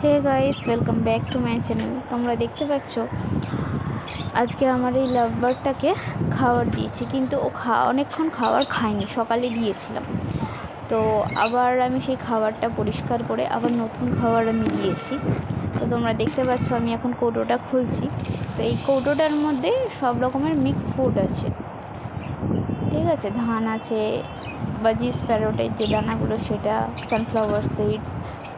Hey guys, welcome back to my channel. তোমরা দেখতে পাচ্ছ আজকে আমার এই লাভ বার্ডটাকে খাবার দিয়েছি, কিন্তু ও অনেকক্ষণ খাবার খায়নি। সকালে দিয়েছিলাম, তো আবার আমি সেই খাবারটা পরিষ্কার করে আবার নতুন খাবার আমি দিয়েছি। তো তোমরা দেখতে পাচ্ছ আমি এখন কৌটোটা খুলছি। তো এই কৌটোটার মধ্যে সব রকমের মিক্স ফুড আছে, ঠিক আছে। ধান আছে, বাজি স্প্যারোটের যে দানাগুলো সেটা, সানফ্লাওয়ার সিডস,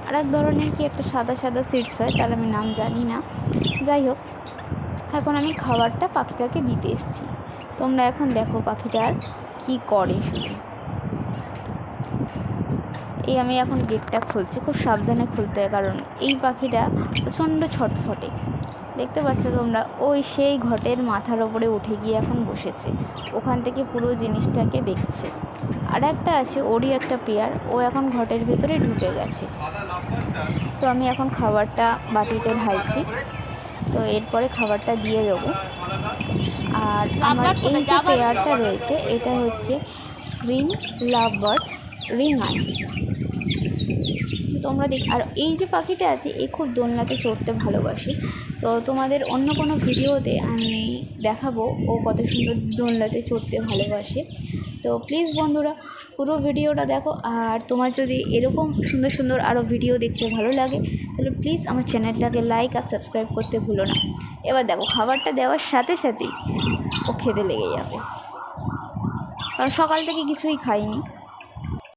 আর এক ধরনের কি একটা সাদা সাদা সিডস হয়, তার আমি নাম জানি না। যাই হোক, এখন আমি খাবারটা পাখিটাকে দিতে এসেছি। তোমরা এখন দেখো পাখিটার কি করে শুধু। এই আমি এখন গেটটা খুলছি, খুব সাবধানে খুলতে হয়, কারণ এই পাখিটা প্রচণ্ড ছটফটে। দেখতে পাচ্ছ তোমরা, ওই সেই ঘটের মাথার ওপরে উঠে গিয়ে এখন বসেছে, ওখান থেকে পুরো জিনিসটাকে দেখছে। আর একটা আছে, ওরই একটা পেয়ার, ও এখন ঘটের ভিতরে ঢুকে গেছে। তো আমি এখন খাবারটা বাটিতে ঢালছি, তো এরপরে খাবারটা দিয়ে দেবো। আর আমার এই যে পেয়ারটা রয়েছে, এটা হচ্ছে green love bird ring I. তোমরা আর এই যে পাখিটা আছে, এ খুব দোলনাতে চড়তে ভালোবাসে। তো তোমাদের অন্য কোনো ভিডিওতে আমি দেখাবো ও কত সুন্দর দোলনাতে চড়তে ভালোবাসে। তো প্লিজ বন্ধুরা, পুরো ভিডিওটা দেখো। আর তোমার যদি এরকম সুন্দর সুন্দর আরও ভিডিও দেখতে ভালো লাগে, তাহলে প্লিজ আমার চ্যানেলটাকে লাইক আর সাবস্ক্রাইব করতে ভুলো না। এবার দেখো, খাবারটা দেওয়ার সাথে সাথেই ও খেতে লেগে যাবে, কারণ সকাল থেকে কিছুই খাইনি।